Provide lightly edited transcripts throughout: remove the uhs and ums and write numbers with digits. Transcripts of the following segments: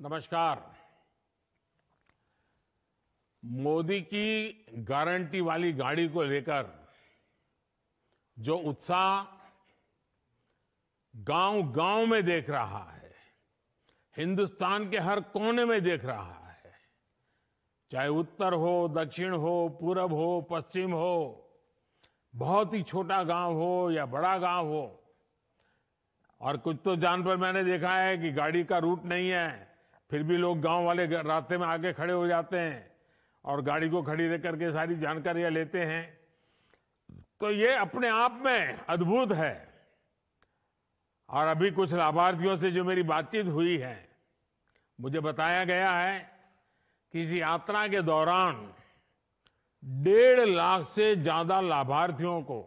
नमस्कार। मोदी की गारंटी वाली गाड़ी को लेकर जो उत्साह गांव-गांव में देख रहा है, हिंदुस्तान के हर कोने में देख रहा है, चाहे उत्तर हो, दक्षिण हो, पूरब हो, पश्चिम हो, बहुत ही छोटा गांव हो या बड़ा गांव हो, और कुछ तो जान पर मैंने देखा है कि गाड़ी का रूट नहीं है, फिर भी लोग गांव वाले रास्ते में आके खड़े हो जाते हैं और गाड़ी को खड़ी रख करके सारी जानकारियां लेते हैं। तो ये अपने आप में अद्भुत है। और अभी कुछ लाभार्थियों से जो मेरी बातचीत हुई है, मुझे बताया गया है कि इस यात्रा के दौरान 1.5 लाख से ज्यादा लाभार्थियों को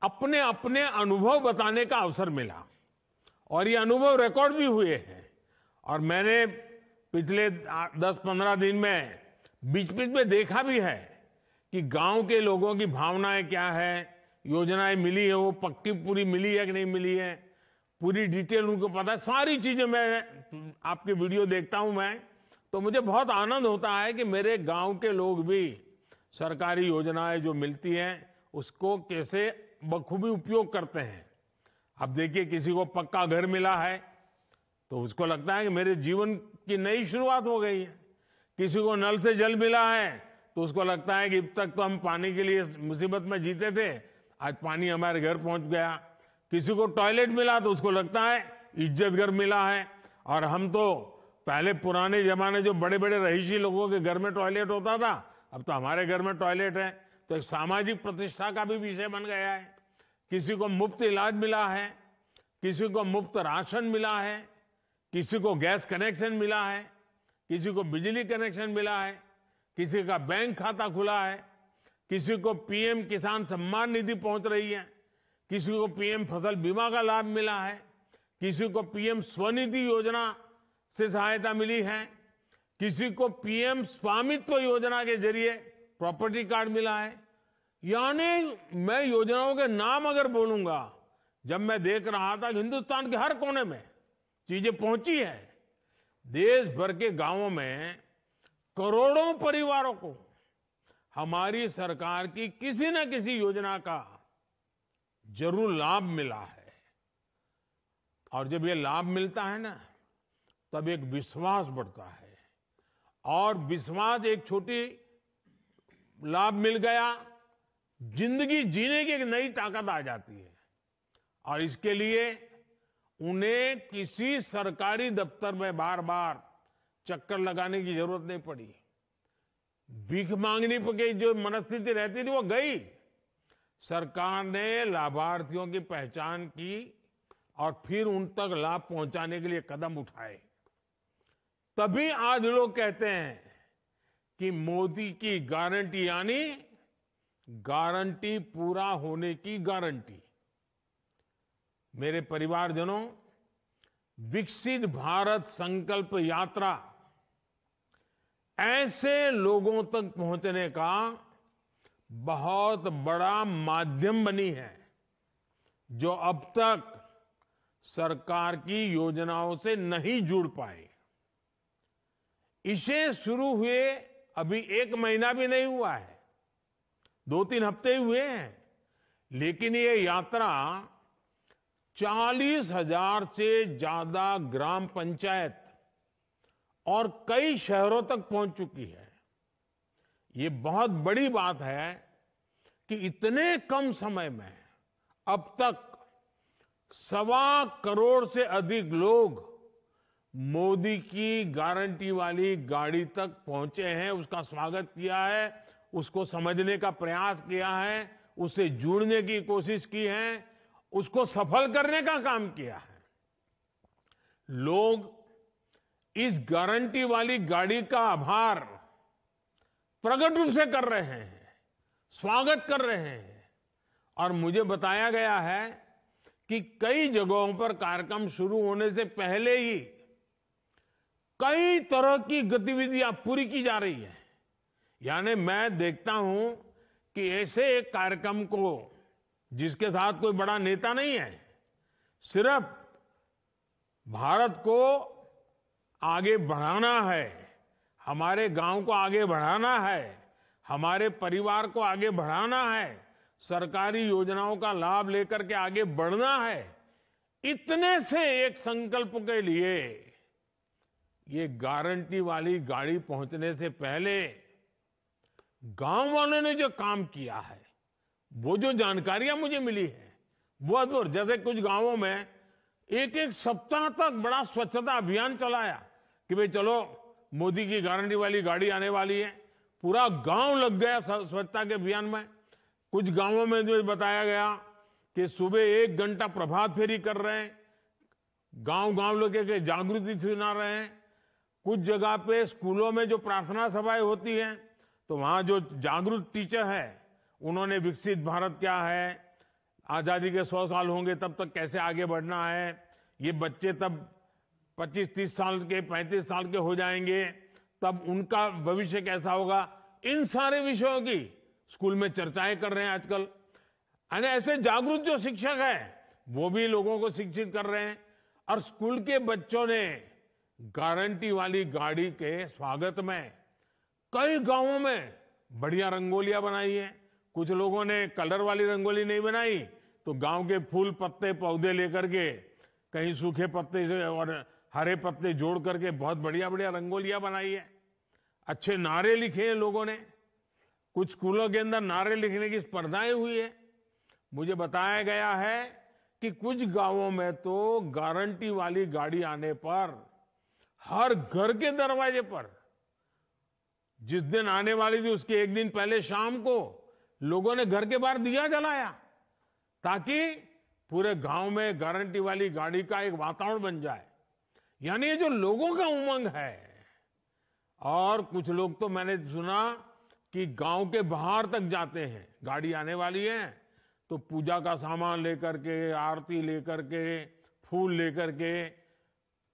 अपने अपने अनुभव बताने का अवसर मिला और ये अनुभव रिकॉर्ड भी हुए हैं। और मैंने पिछले 10-15 दिन में बीच-बीच में देखा भी है कि गांव के लोगों की भावनाएं क्या है, योजनाएं मिली है वो पक्की पूरी मिली है कि नहीं मिली है, पूरी डिटेल उनको पता है। सारी चीजें मैं आपके वीडियो देखता हूं मैं, तो मुझे बहुत आनंद होता है कि मेरे गांव के लोग भी सरकारी योजनाएं जो मिलती हैं उसको कैसे बखूबी उपयोग करते हैं। अब देखिए, किसी को पक्का घर मिला है तो उसको लगता है कि मेरे जीवन की नई शुरुआत हो गई है। किसी को नल से जल मिला है तो उसको लगता है कि अब तक तो हम पानी के लिए मुसीबत में जीते थे, आज पानी हमारे घर पहुंच गया। किसी को टॉयलेट मिला तो उसको लगता है इज्जत घर मिला है। और हम तो पहले पुराने जमाने जो बड़े बड़े रहीशी लोगों के घर में टॉयलेट होता था, अब तो हमारे घर में टॉयलेट है, तो एक सामाजिक प्रतिष्ठा का भी विषय बन गया है। किसी को मुफ्त इलाज मिला है, किसी को मुफ्त राशन मिला है, किसी को गैस कनेक्शन मिला है, किसी को बिजली कनेक्शन मिला है, किसी का बैंक खाता खुला है, किसी को पीएम किसान सम्मान निधि पहुंच रही है, किसी को पीएम फसल बीमा का लाभ मिला है, किसी को पीएम स्वनिधि योजना से सहायता मिली है, किसी को पीएम स्वामित्व योजना के जरिए प्रॉपर्टी कार्ड मिला है। यानी मैं योजनाओं के नाम अगर बोलूंगा, जब मैं देख रहा था कि हिंदुस्तान के हर कोने में चीजें पहुंची है, देश भर के गांवों में करोड़ों परिवारों को हमारी सरकार की किसी न किसी योजना का जरूर लाभ मिला है। और जब ये लाभ मिलता है ना, तब एक विश्वास बढ़ता है, और विश्वास एक छोटी लाभ मिल गया, जिंदगी जीने की एक नई ताकत आ जाती है। और इसके लिए उन्हें किसी सरकारी दफ्तर में बार बार चक्कर लगाने की जरूरत नहीं पड़ी। भीख मांगने की जो मनस्थिति रहती थी वो गई। सरकार ने लाभार्थियों की पहचान की और फिर उन तक लाभ पहुंचाने के लिए कदम उठाए। तभी आज लोग कहते हैं कि मोदी की गारंटी यानी गारंटी पूरा होने की गारंटी। मेरे परिवारजनों, विकसित भारत संकल्प यात्रा ऐसे लोगों तक पहुंचने का बहुत बड़ा माध्यम बनी है जो अब तक सरकार की योजनाओं से नहीं जुड़ पाए। इसे शुरू हुए अभी 1 महीना भी नहीं हुआ है, 2-3 हफ्ते हुए हैं, लेकिन ये यात्रा 40,000 से ज्यादा ग्राम पंचायत और कई शहरों तक पहुंच चुकी है। ये बहुत बड़ी बात है कि इतने कम समय में अब तक 1.25 करोड़ से अधिक लोग मोदी की गारंटी वाली गाड़ी तक पहुंचे हैं, उसका स्वागत किया है, उसको समझने का प्रयास किया है, उससे जुड़ने की कोशिश की है, उसको सफल करने का काम किया है। लोग इस गारंटी वाली गाड़ी का आभार प्रकट रूप से कर रहे हैं, स्वागत कर रहे हैं। और मुझे बताया गया है कि कई जगहों पर कार्यक्रम शुरू होने से पहले ही कई तरह की गतिविधियां पूरी की जा रही है। यानी मैं देखता हूं कि ऐसे एक कार्यक्रम को, जिसके साथ कोई बड़ा नेता नहीं है, सिर्फ भारत को आगे बढ़ाना है, हमारे गांव को आगे बढ़ाना है, हमारे परिवार को आगे बढ़ाना है, सरकारी योजनाओं का लाभ लेकर के आगे बढ़ना है, इतने से एक संकल्प के लिए ये गारंटी वाली गाड़ी पहुंचने से पहले गांव वालों ने जो काम किया है, वो जो जानकारियां मुझे मिली है वो अद्भुत। जैसे कुछ गांवों में एक एक सप्ताह तक बड़ा स्वच्छता अभियान चलाया कि भाई चलो मोदी की गारंटी वाली गाड़ी आने वाली है, पूरा गांव लग गया स्वच्छता के अभियान में। कुछ गांवों में जो बताया गया कि सुबह 1 घंटा प्रभात फेरी कर रहे हैं, गांव गांव लोग के जागृति सुना रहे हैं। कुछ जगह पे स्कूलों में जो प्रार्थना सभाएं होती हैं तो वहां जो जागरूक टीचर है उन्होंने विकसित भारत क्या है, आजादी के 100 साल होंगे तब तक कैसे आगे बढ़ना है, ये बच्चे तब 25-30 साल के 35 साल के हो जाएंगे तब उनका भविष्य कैसा होगा, इन सारे विषयों की स्कूल में चर्चाएं कर रहे हैं आजकल। यानी ऐसे जागरूक जो शिक्षक है वो भी लोगों को शिक्षित कर रहे हैं। और स्कूल के बच्चों ने गारंटी वाली गाड़ी के स्वागत में कई गांवों में बढ़िया रंगोलियां बनाई है। कुछ लोगों ने कलर वाली रंगोली नहीं बनाई तो गांव के फूल पत्ते पौधे लेकर के कहीं सूखे पत्ते से और हरे पत्ते जोड़ करके बहुत बढ़िया बढ़िया रंगोलियां बनाई है। अच्छे नारे लिखे हैं लोगों ने। कुछ स्कूलों के अंदर नारे लिखने की स्पर्धाएं हुई है। मुझे बताया गया है कि कुछ गांवों में तो गारंटी वाली गाड़ी आने पर हर घर के दरवाजे पर जिस दिन आने वाली थी उसके एक दिन पहले शाम को लोगों ने घर के बाहर दिया जलाया ताकि पूरे गांव में गारंटी वाली गाड़ी का एक वातावरण बन जाए। यानी ये जो लोगों का उमंग है। और कुछ लोग तो मैंने सुना कि गांव के बाहर तक जाते हैं, गाड़ी आने वाली है तो पूजा का सामान लेकर के, आरती लेकर के, फूल लेकर के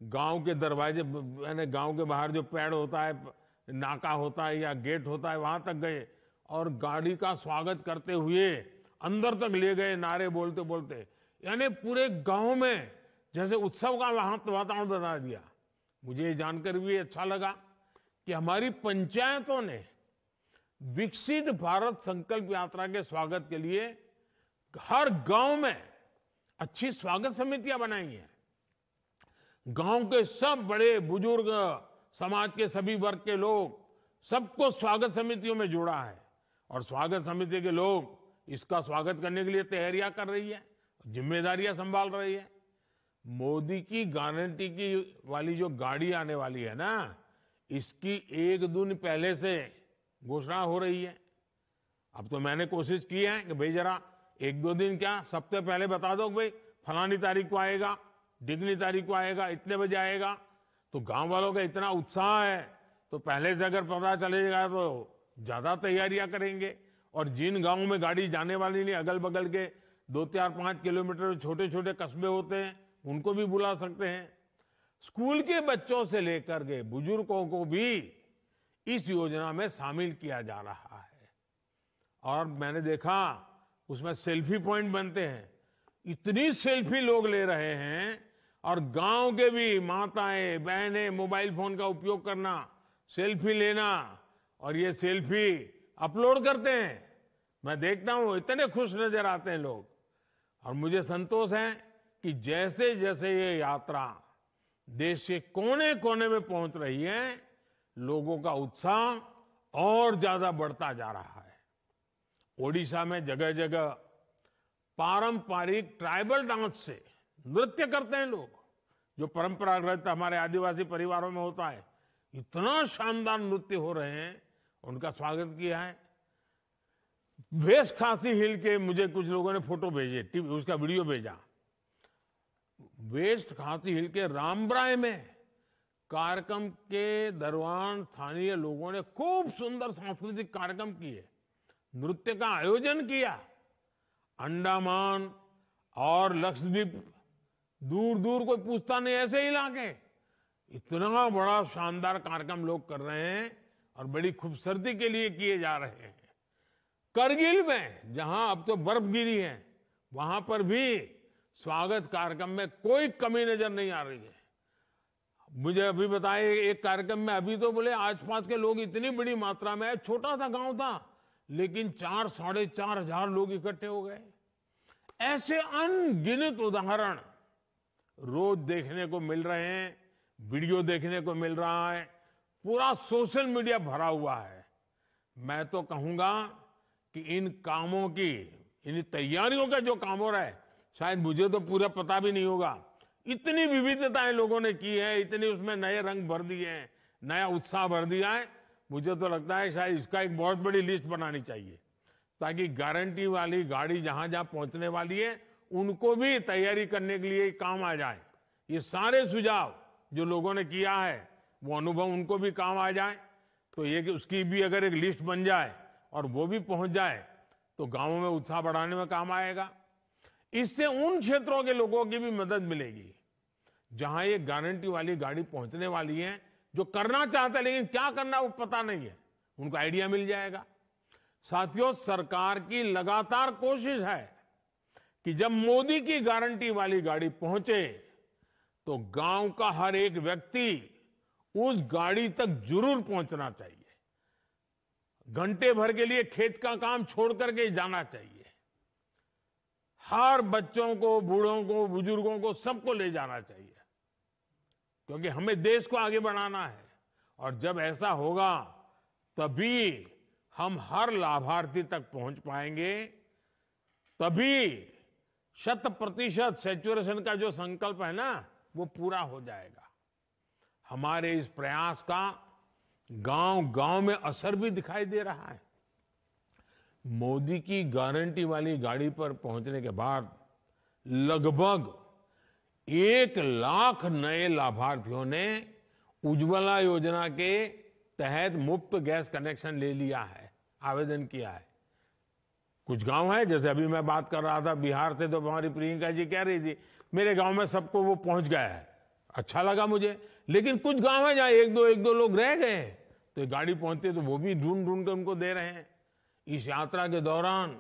गांव के दरवाजे यानी गांव के बाहर जो पेड़ होता है, नाका होता है या गेट होता है वहां तक गए और गाड़ी का स्वागत करते हुए अंदर तक ले गए नारे बोलते बोलते। यानी पूरे गांव में जैसे उत्सव का वातावरण बना दिया। मुझे ये जानकर भी अच्छा लगा कि हमारी पंचायतों ने विकसित भारत संकल्प यात्रा के स्वागत के लिए हर गांव में अच्छी स्वागत समितियां बनाई हैं। गांव के सब बड़े बुजुर्ग, समाज के सभी वर्ग के लोग, सबको स्वागत समितियों में जोड़ा है और स्वागत समिति के लोग इसका स्वागत करने के लिए तैयारियां कर रही है, जिम्मेदारियां संभाल रही है। मोदी की गारंटी की वाली जो गाड़ी आने वाली है ना, इसकी 1 दिन पहले से घोषणा हो रही है। अब तो मैंने कोशिश की है कि भाई जरा 1-2 दिन क्या, सप्ताह पहले बता दो भाई फलानी तारीख को आएगा, ढिगनी तारीख को आएगा, इतने बजे आएगा। तो गांव वालों का इतना उत्साह है तो पहले से अगर पता चलेगा तो ज्यादा तैयारियां करेंगे। और जिन गांवों में गाड़ी जाने वाली नहीं, अगल बगल के 2-4-5 किलोमीटर छोटे छोटे कस्बे होते हैं, उनको भी बुला सकते हैं। स्कूल के बच्चों से लेकर के बुजुर्गों को भी इस योजना में शामिल किया जा रहा है। और मैंने देखा उसमें सेल्फी पॉइंट बनते हैं, इतनी सेल्फी लोग ले रहे हैं। और गांव के भी माताएं बहनें मोबाइल फोन का उपयोग करना, सेल्फी लेना और ये सेल्फी अपलोड करते हैं। मैं देखता हूं इतने खुश नजर आते हैं लोग। और मुझे संतोष है कि जैसे जैसे ये यात्रा देश के कोने कोने में पहुंच रही है, लोगों का उत्साह और ज्यादा बढ़ता जा रहा है। ओडिशा में जगह जगह पारंपरिक ट्राइबल डांस से नृत्य करते हैं लोग, जो परंपरागत हमारे आदिवासी परिवारों में होता है। इतना शानदार नृत्य हो रहे हैं, उनका स्वागत किया है। वेस्ट खासी हिल के मुझे कुछ लोगों ने फोटो भेजे, उसका वीडियो भेजा। वेस्ट खासी हिल के रामब्राय में कार्यक्रम के दौरान स्थानीय लोगों ने खूब सुंदर सांस्कृतिक कार्यक्रम किए, नृत्य का आयोजन किया। अंडमान और लक्षद्वीप दूर दूर कोई पूछता नहीं, ऐसे इलाके इतना बड़ा शानदार कार्यक्रम लोग कर रहे हैं और बड़ी खूबसूरती के लिए किए जा रहे हैं। करगिल में जहां अब तो बर्फ गिरी है, वहां पर भी स्वागत कार्यक्रम में कोई कमी नजर नहीं आ रही है। मुझे अभी बताए एक कार्यक्रम में, अभी तो बोले आसपास के लोग इतनी बड़ी मात्रा में, छोटा सा गांव था लेकिन 4-4.5 हजार लोग इकट्ठे हो गए। ऐसे अनगिनत उदाहरण रोज देखने को मिल रहे हैं, वीडियो देखने को मिल रहा है, पूरा सोशल मीडिया भरा हुआ है। मैं तो कहूंगा कि इन कामों की, इन तैयारियों का जो काम हो रहा है, शायद मुझे तो पूरा पता भी नहीं होगा। इतनी विविधताएं लोगों ने की है, इतनी उसमें नए रंग भर दिए हैं, नया उत्साह भर दिया है। मुझे तो लगता है शायद इसका एक बहुत बड़ी लिस्ट बनानी चाहिए, ताकि गारंटी वाली गाड़ी जहां जहां पहुंचने वाली है उनको भी तैयारी करने के लिए काम आ जाए। ये सारे सुझाव जो लोगों ने किया है, वो अनुभव उनको भी काम आ जाए। तो ये कि उसकी भी अगर एक लिस्ट बन जाए और वो भी पहुंच जाए तो गांवों में उत्साह बढ़ाने में काम आएगा। इससे उन क्षेत्रों के लोगों की भी मदद मिलेगी जहां ये गारंटी वाली गाड़ी पहुंचने वाली है, जो करना चाहते हैं लेकिन क्या करना वो पता नहीं है, उनको आइडिया मिल जाएगा। साथियों, सरकार की लगातार कोशिश है कि जब मोदी की गारंटी वाली गाड़ी पहुंचे तो गांव का हर एक व्यक्ति उस गाड़ी तक जरूर पहुंचना चाहिए। घंटे भर के लिए खेत का काम छोड़ करके जाना चाहिए। हर बच्चों को, बूढ़ों को, बुजुर्गों को, सबको ले जाना चाहिए, क्योंकि हमें देश को आगे बढ़ाना है। और जब ऐसा होगा तभी हम हर लाभार्थी तक पहुंच पाएंगे, तभी 100% सैचुरेशन का जो संकल्प है ना, वो पूरा हो जाएगा। हमारे इस प्रयास का गांव गांव में असर भी दिखाई दे रहा है। मोदी की गारंटी वाली गाड़ी पर पहुंचने के बाद लगभग 1 लाख नए लाभार्थियों ने उज्ज्वला योजना के तहत मुफ्त गैस कनेक्शन ले लिया है, आवेदन किया है। कुछ गांव है, जैसे अभी मैं बात कर रहा था बिहार से, तो हमारी प्रियंका जी कह रही थी मेरे गांव में सबको वो पहुंच गया है। अच्छा लगा मुझे। लेकिन कुछ गांव है जहां एक दो लोग रह गए, तो गाड़ी पहुंचती तो वो भी ढूंढ ढूंढ के उनको दे रहे हैं। इस यात्रा के दौरान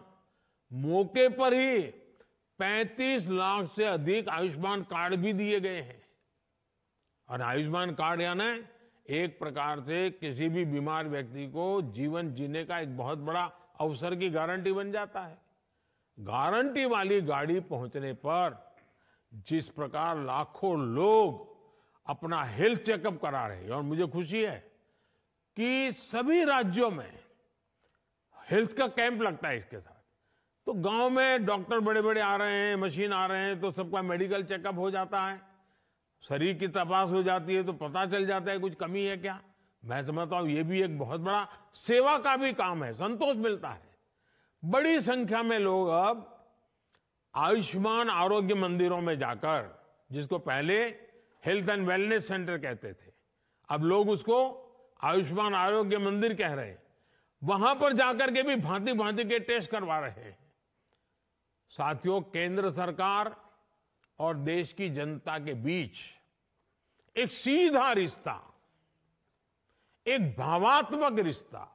मौके पर ही 35 लाख से अधिक आयुष्मान कार्ड भी दिए गए हैं। और आयुष्मान कार्ड यानी एक प्रकार से किसी भी बीमार व्यक्ति को जीवन जीने का एक बहुत बड़ा अवसर की गारंटी बन जाता है। गारंटी वाली गाड़ी पहुंचने पर जिस प्रकार लाखों लोग अपना हेल्थ चेकअप करा रहे हैं, और मुझे खुशी है कि सभी राज्यों में हेल्थ का कैंप लगता है इसके साथ। तो गांव में डॉक्टर बड़े बड़े आ रहे हैं, मशीन आ रहे हैं, तो सबका मेडिकल चेकअप हो जाता है, शरीर की तपास हो जाती है, तो पता चल जाता है कुछ कमी है क्या। मैं समझता हूं ये भी एक बहुत बड़ा सेवा का भी काम है, संतोष मिलता है। बड़ी संख्या में लोग अब आयुष्मान आरोग्य मंदिरों में जाकर, जिसको पहले हेल्थ एंड वेलनेस सेंटर कहते थे, अब लोग उसको आयुष्मान आरोग्य मंदिर कह रहे हैं, वहां पर जाकर के भी भांति भांति के टेस्ट करवा रहे हैं। साथियों, केंद्र सरकार और देश की जनता के बीच एक सीधा रिश्ता, एक भावात्मक रिश्ता।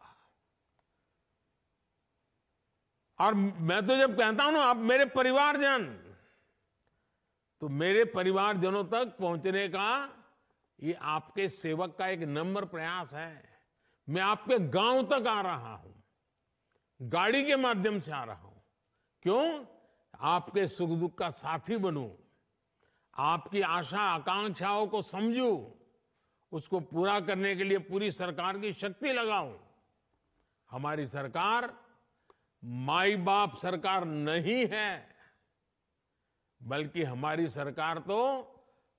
और मैं तो जब कहता हूं ना आप मेरे परिवारजन, तो मेरे परिवारजनों तक पहुंचने का ये आपके सेवक का एक नम्र प्रयास है। मैं आपके गांव तक आ रहा हूं, गाड़ी के माध्यम से आ रहा हूं। क्यों? आपके सुख दुख का साथी बनूं, आपकी आशा आकांक्षाओं को समझूं, उसको पूरा करने के लिए पूरी सरकार की शक्ति लगाऊं। हमारी सरकार माई बाप सरकार नहीं है, बल्कि हमारी सरकार तो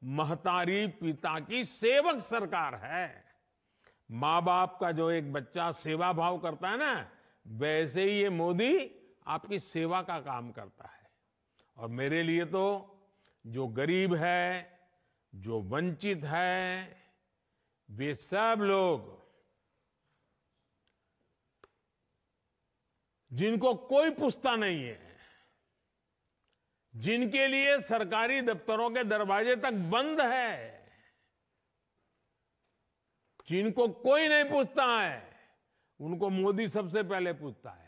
महतारी पिता की सेवक सरकार है। माँ बाप का जो एक बच्चा सेवा भाव करता है ना, वैसे ही ये मोदी आपकी सेवा का काम करता है। और मेरे लिए तो जो गरीब है, जो वंचित है, वे सब लोग जिनको कोई पूछता नहीं है, जिनके लिए सरकारी दफ्तरों के दरवाजे तक बंद है, जिनको कोई नहीं पूछता है, उनको मोदी सबसे पहले पूछता है।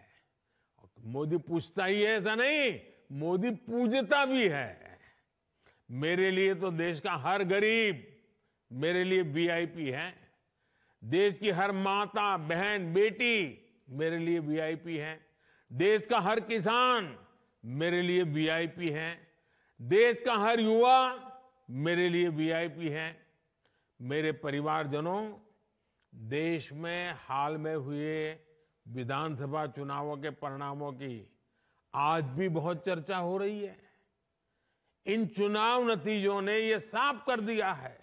मोदी पूछता ही है ऐसा नहीं, मोदी पूजता भी है। मेरे लिए तो देश का हर गरीब, मेरे लिए वीआईपी हैं। देश की हर माता, बहन, बेटी मेरे लिए वीआईपी हैं। देश का हर किसान मेरे लिए वीआईपी है। देश का हर युवा मेरे लिए वीआईपी है। मेरे परिवारजनों, देश में हाल में हुए विधानसभा चुनावों के परिणामों की आज भी बहुत चर्चा हो रही है। इन चुनाव नतीजों ने ये साफ कर दिया है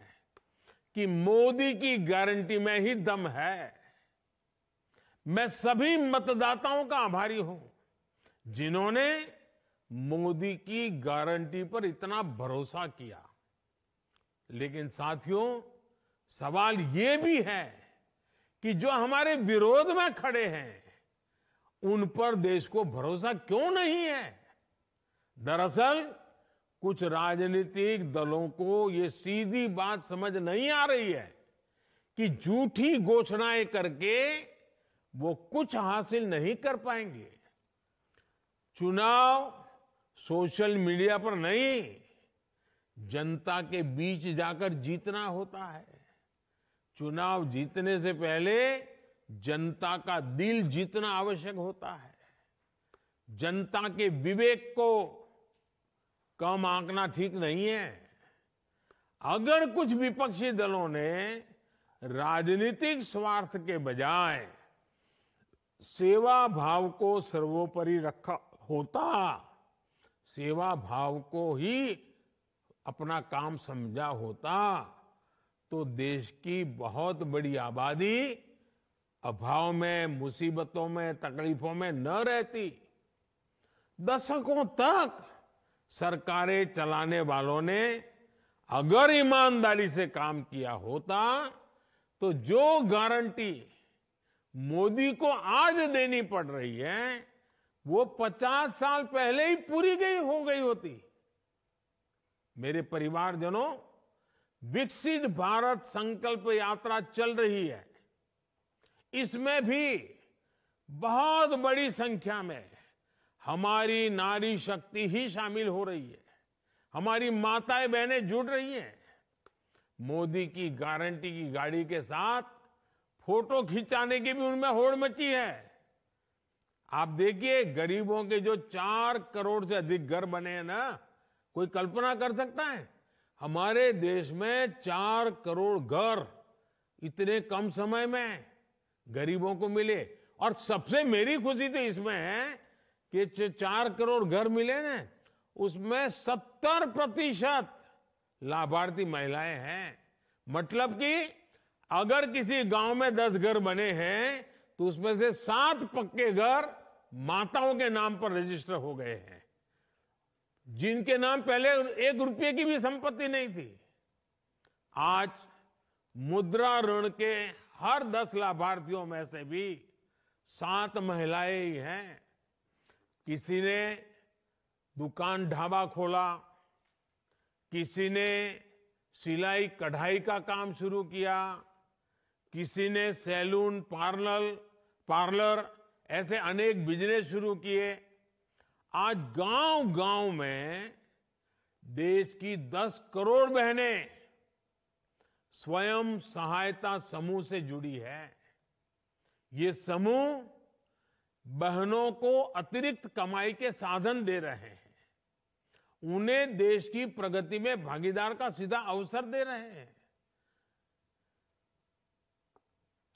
कि मोदी की गारंटी में ही दम है। मैं सभी मतदाताओं का आभारी हूं जिन्होंने मोदी की गारंटी पर इतना भरोसा किया। लेकिन साथियों, सवाल ये भी है कि जो हमारे विरोध में खड़े हैं उन पर देश को भरोसा क्यों नहीं है। दरअसल कुछ राजनीतिक दलों को ये सीधी बात समझ नहीं आ रही है कि झूठी घोषणाएं करके वो कुछ हासिल नहीं कर पाएंगे। चुनाव सोशल मीडिया पर नहीं, जनता के बीच जाकर जीतना होता है। चुनाव जीतने से पहले जनता का दिल जीतना आवश्यक होता है। जनता के विवेक को कम आंकना ठीक नहीं है। अगर कुछ विपक्षी दलों ने राजनीतिक स्वार्थ के बजाय सेवा भाव को सर्वोपरि रखा होता, सेवा भाव को ही अपना काम समझा होता, तो देश की बहुत बड़ी आबादी अभाव में, मुसीबतों में, तकलीफों में न रहती। दशकों तक सरकारें चलाने वालों ने अगर ईमानदारी से काम किया होता तो जो गारंटी मोदी को आज देनी पड़ रही है वो 50 साल पहले ही पूरी हो गई होती। मेरे परिवारजनों, विकसित भारत संकल्प यात्रा चल रही है। इसमें भी बहुत बड़ी संख्या में हमारी नारी शक्ति ही शामिल हो रही है। हमारी माताएं बहनें जुड़ रही हैं। मोदी की गारंटी की गाड़ी के साथ फोटो खिंचाने की भी उनमें होड़ मची है। आप देखिए, गरीबों के जो 4 करोड़ से अधिक घर बने हैं ना, कोई कल्पना कर सकता है हमारे देश में 4 करोड़ घर इतने कम समय में गरीबों को मिले। और सबसे मेरी खुशी तो इसमें है कि 4 करोड़ घर मिले ना, उसमें 70% लाभार्थी महिलाएं हैं। मतलब कि अगर किसी गांव में 10 घर बने हैं तो उसमें से 7 पक्के घर माताओं के नाम पर रजिस्टर हो गए हैं, जिनके नाम पहले 1 रुपये की भी संपत्ति नहीं थी। आज मुद्रा ऋण के हर 10 लाभार्थियों में से भी 7 महिलाएं ही हैं। किसी ने दुकान ढाबा खोला, किसी ने सिलाई कढ़ाई का काम शुरू किया, किसी ने सैलून, पार्लर ऐसे अनेक बिजनेस शुरू किए। आज गांव-गांव में देश की 10 करोड़ बहनें स्वयं सहायता समूह से जुड़ी है। ये समूह बहनों को अतिरिक्त कमाई के साधन दे रहे हैं, उन्हें देश की प्रगति में भागीदार का सीधा अवसर दे रहे हैं।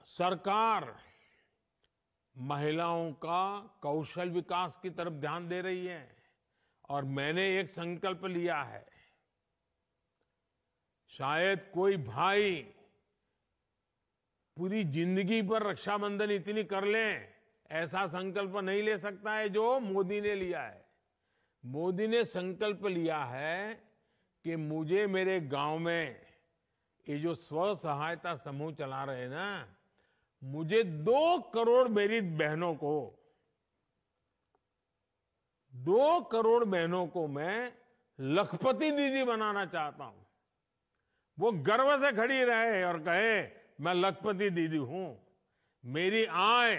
सरकार महिलाओं का कौशल विकास की तरफ ध्यान दे रही है और मैंने एक संकल्प लिया है। शायद कोई भाई पूरी जिंदगी पर रक्षाबंधन इतनी कर लें, ऐसा संकल्प नहीं ले सकता है जो मोदी ने लिया है। मोदी ने संकल्प लिया है कि मुझे मेरे गांव में ये जो स्व सहायता समूह चला रहे हैं ना, मुझे 2 करोड़ मेरी बहनों को 2 करोड़ बहनों को मैं लखपति दीदी बनाना चाहता हूं। वो गर्व से खड़ी रहे और कहे मैं लखपति दीदी हूं, मेरी आय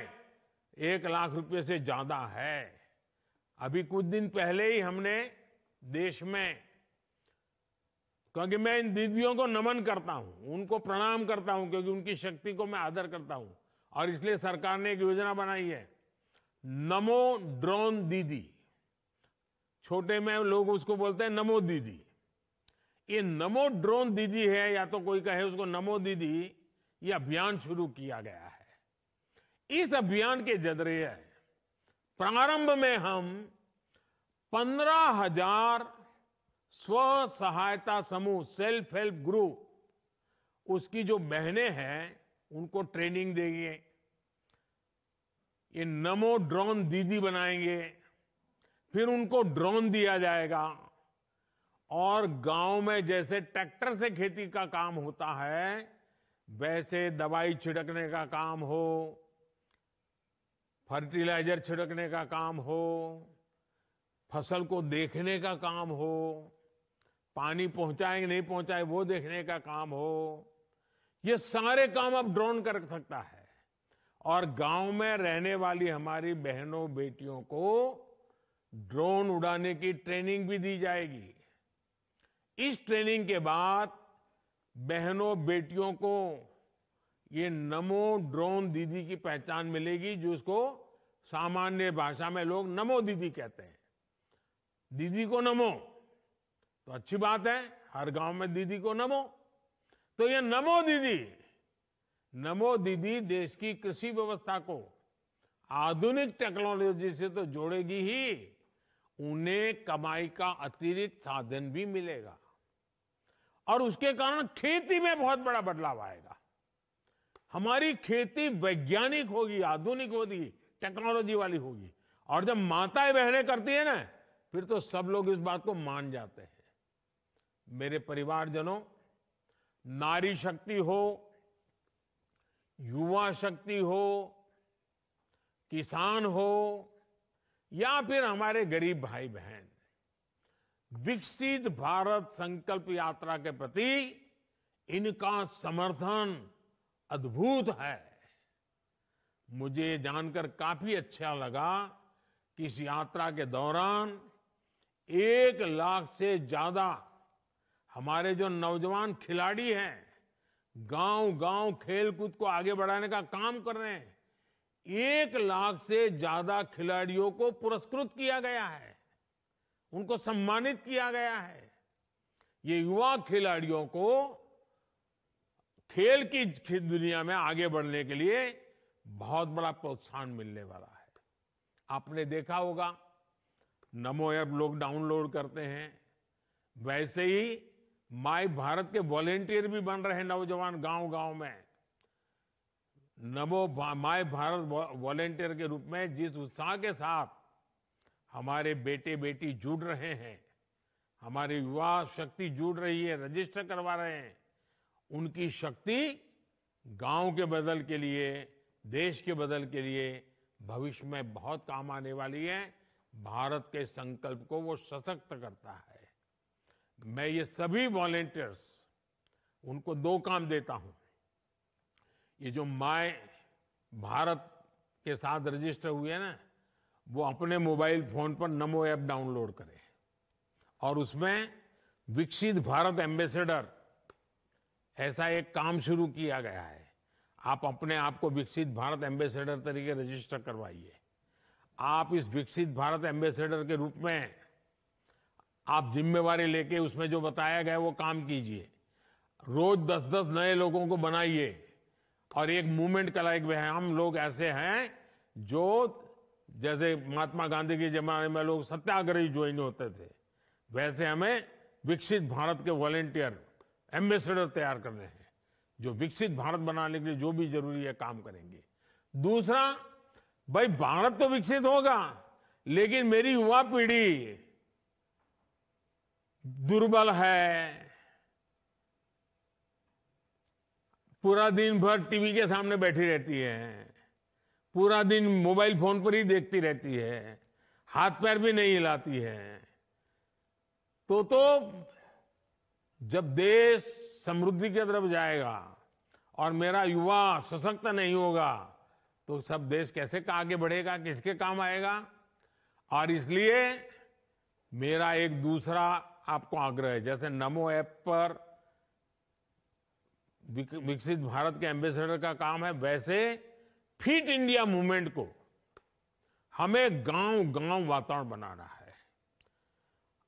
1 लाख रुपए से ज्यादा है। अभी कुछ दिन पहले ही हमने देश में क्योंकि मैं इन दीदियों को नमन करता हूं, उनको प्रणाम करता हूं, क्योंकि उनकी शक्ति को मैं आदर करता हूं। और इसलिए सरकार ने एक योजना बनाई है, नमो ड्रोन दीदी। छोटे में लोग उसको बोलते हैं नमो दीदी। ये नमो ड्रोन दीदी है, या तो कोई कहे उसको नमो दीदी, ये अभियान शुरू किया गया है। इस अभियान के जरिए प्रारंभ में हम 15,000 स्व सहायता समूह, सेल्फ हेल्प ग्रुप, उसकी जो बहनें हैं उनको ट्रेनिंग देंगे। ये नमो ड्रोन दीदी बनाएंगे, फिर उनको ड्रोन दिया जाएगा, और गांव में जैसे ट्रैक्टर से खेती का काम होता है, वैसे दवाई छिड़कने का काम हो, फर्टिलाइजर छिड़कने का काम हो, फसल को देखने का काम हो, पानी पहुंचाए नहीं पहुंचाए वो देखने का काम हो, ये सारे काम अब ड्रोन कर सकता है। और गांव में रहने वाली हमारी बहनों बेटियों को ड्रोन उड़ाने की ट्रेनिंग भी दी जाएगी। इस ट्रेनिंग के बाद बहनों बेटियों को ये नमो ड्रोन दीदी की पहचान मिलेगी, जो उसको सामान्य भाषा में लोग नमो दीदी कहते हैं। दीदी को नमो तो अच्छी बात है, हर गांव में दीदी को नमो। तो ये नमो दीदी देश की कृषि व्यवस्था को आधुनिक टेक्नोलॉजी से तो जोड़ेगी ही, उन्हें कमाई का अतिरिक्त साधन भी मिलेगा, और उसके कारण खेती में बहुत बड़ा बदलाव आएगा। हमारी खेती वैज्ञानिक होगी, आधुनिक होगी, टेक्नोलॉजी वाली होगी। और जब माताएं बहनें करती है ना, फिर तो सब लोग इस बात को मान जाते हैं। मेरे परिवारजनों, नारी शक्ति हो, युवा शक्ति हो, किसान हो, या फिर हमारे गरीब भाई बहन, विकसित भारत संकल्प यात्रा के प्रति इनका समर्थन अद्भुत है। मुझे जानकर काफी अच्छा लगा कि इस यात्रा के दौरान 1 लाख से ज्यादा हमारे जो नौजवान खिलाड़ी हैं, गांव-गांव खेलकूद को आगे बढ़ाने का काम कर रहे हैं। 1 लाख से ज्यादा खिलाड़ियों को पुरस्कृत किया गया है, उनको सम्मानित किया गया है। ये युवा खिलाड़ियों को खेल की दुनिया में आगे बढ़ने के लिए बहुत बड़ा प्रोत्साहन मिलने वाला है। आपने देखा होगा, नमो ऐप लोग डाउनलोड करते हैं, वैसे ही माय भारत के वॉलेंटियर भी बन रहे हैं नौजवान गांव-गांव में। नमो माय भारत वॉलेंटियर के रूप में जिस उत्साह के साथ हमारे बेटे बेटी जुड़ रहे हैं, हमारी युवा शक्ति जुड़ रही है, रजिस्टर करवा रहे हैं, उनकी शक्ति गांव के बदल के लिए, देश के बदल के लिए भविष्य में बहुत काम आने वाली है। भारत के संकल्प को वो सशक्त करता है। मैं ये सभी वॉलेंटियर्स, उनको 2 काम देता हूं। ये जो माय भारत के साथ रजिस्टर हुए हैं ना, वो अपने मोबाइल फोन पर नमो ऐप डाउनलोड करें, और उसमें विकसित भारत एम्बेसडर ऐसा एक काम शुरू किया गया है। आप अपने आप को विकसित भारत एम्बेसडर तरीके रजिस्टर करवाइए। आप इस विकसित भारत एम्बेसडर के रूप में आप जिम्मेवारी लेके उसमें जो बताया गया वो काम कीजिए। रोज 10-10 नए लोगों को बनाइए और एक मूवमेंट कराइए। हम लोग ऐसे हैं जो, जैसे महात्मा गांधी के जमाने में लोग सत्याग्रही ज्वाइन होते थे, वैसे हमें विकसित भारत के वॉलेंटियर एम्बेसडर तैयार करने हैं, जो विकसित भारत बनाने के लिए जो भी जरूरी है काम करेंगे। दूसरा, भाई भारत तो विकसित होगा, लेकिन मेरी युवा पीढ़ी दुर्बल है, पूरा दिन भर टीवी के सामने बैठी रहती है, पूरा दिन मोबाइल फोन पर ही देखती रहती है, हाथ पैर भी नहीं हिलाती है। तो जब देश समृद्धि की तरफ जाएगा और मेरा युवा सशक्त नहीं होगा, तो सब देश कैसे आगे बढ़ेगा, किसके काम आएगा। और इसलिए मेरा एक दूसरा आपको आग्रह है, जैसे नमो ऐप पर विकसित भारत के एम्बेसडर का काम है, वैसे फिट इंडिया मूवमेंट को हमें गांव गांव वातावरण बनाना है।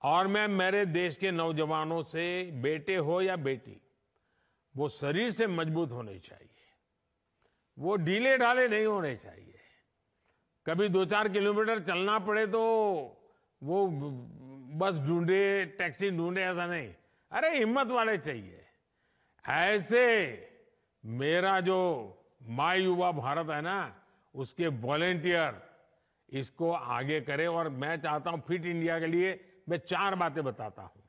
और मैं मेरे देश के नौजवानों से, बेटे हो या बेटी, वो शरीर से मजबूत होने चाहिए, वो ढीले ढाले नहीं होने चाहिए। कभी 2-4 किलोमीटर चलना पड़े तो वो बस ढूंढे, टैक्सी ढूंढे, ऐसा नहीं। अरे हिम्मत वाले चाहिए। ऐसे मेरा जो माय युवा भारत है ना, उसके वॉलेंटियर इसको आगे करे। और मैं चाहता हूं फिट इंडिया के लिए मैं 4 बातें बताता हूं।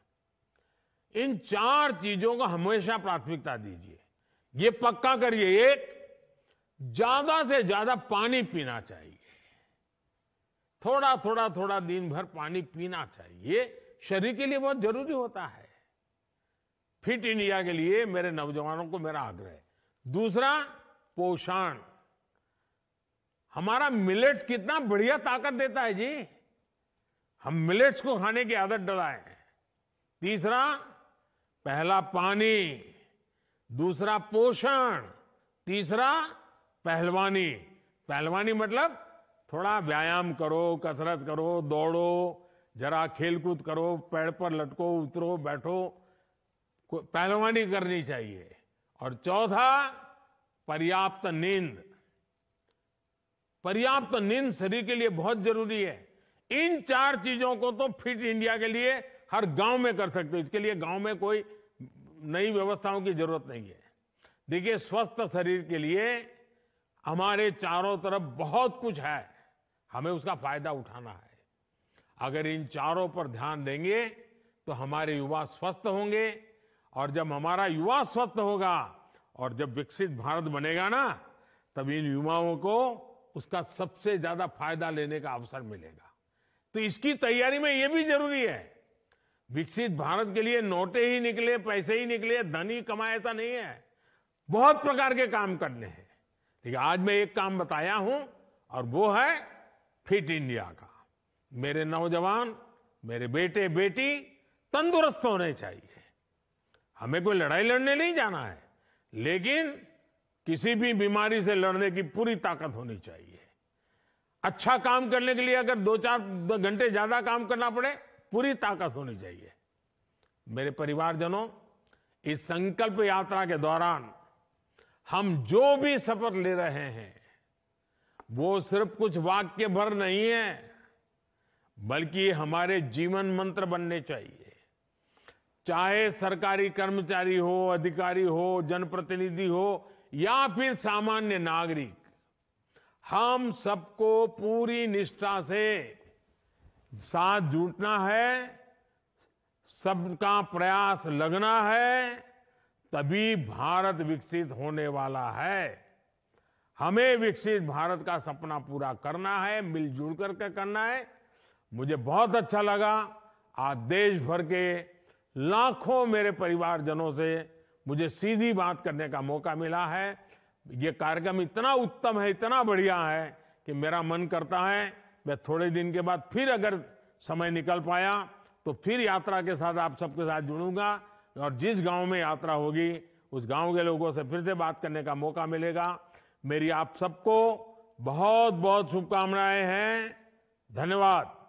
इन 4 चीजों को हमेशा प्राथमिकता दीजिए। ये पक्का करिए, एक, ज्यादा से ज्यादा पानी पीना चाहिए। थोड़ा दिन भर पानी पीना चाहिए, शरीर के लिए बहुत जरूरी होता है। फिट इंडिया के लिए मेरे नौजवानों को मेरा आग्रह है। दूसरा, पोषण। हमारा मिलेट्स कितना बढ़िया ताकत देता है जी, हम मिलेट्स को खाने की आदत डलाएं। तीसरा, पहला पानी, दूसरा पोषण, तीसरा पहलवानी। पहलवानी मतलब थोड़ा व्यायाम करो, कसरत करो, दौड़ो, जरा खेलकूद करो, पेड़ पर लटको, उतरो, बैठो, पहलवानी करनी चाहिए। और चौथा, पर्याप्त नींद। पर्याप्त नींद शरीर के लिए बहुत जरूरी है। इन 4 चीजों को तो फिट इंडिया के लिए हर गांव में कर सकते हो। इसके लिए गांव में कोई नई व्यवस्थाओं की जरूरत नहीं है। देखिए, स्वस्थ शरीर के लिए हमारे चारों तरफ बहुत कुछ है, हमें उसका फायदा उठाना है। अगर इन चारों पर ध्यान देंगे तो हमारे युवा स्वस्थ होंगे। और जब हमारा युवा स्वस्थ होगा और जब विकसित भारत बनेगा ना, तब इन युवाओं को उसका सबसे ज्यादा फायदा लेने का अवसर मिलेगा। तो इसकी तैयारी में यह भी जरूरी है। विकसित भारत के लिए नोटे ही निकले, पैसे ही निकले, धन ही कमाए, ऐसा नहीं है। बहुत प्रकार के काम करने हैं। लेकिन आज मैं एक काम बताया हूं, और वो है फिट इंडिया का। मेरे नौजवान, मेरे बेटे बेटी तंदुरुस्त होने चाहिए। हमें कोई लड़ाई लड़ने नहीं जाना है, लेकिन किसी भी बीमारी से लड़ने की पूरी ताकत होनी चाहिए। अच्छा काम करने के लिए अगर 2-4 घंटे ज्यादा काम करना पड़े, पूरी ताकत होनी चाहिए। मेरे परिवारजनों, इस संकल्प यात्रा के दौरान हम जो भी शपथ ले रहे हैं, वो सिर्फ कुछ वाक्य भर नहीं है, बल्कि हमारे जीवन मंत्र बनने चाहिए। चाहे सरकारी कर्मचारी हो, अधिकारी हो, जनप्रतिनिधि हो या फिर सामान्य नागरिक, हम सबको पूरी निष्ठा से साथ जुटना है, सबका प्रयास लगना है, तभी भारत विकसित होने वाला है। हमें विकसित भारत का सपना पूरा करना है, मिलजुल करके करना है। मुझे बहुत अच्छा लगा, आज देश भर के लाखों मेरे परिवारजनों से मुझे सीधी बात करने का मौका मिला है। ये कार्यक्रम इतना उत्तम है, इतना बढ़िया है कि मेरा मन करता है मैं थोड़े दिन के बाद फिर अगर समय निकल पाया तो फिर यात्रा के साथ आप सबके साथ जुड़ूंगा, और जिस गांव में यात्रा होगी उस गांव के लोगों से फिर से बात करने का मौका मिलेगा। मेरी आप सबको बहुत बहुत शुभकामनाएं हैं। धन्यवाद।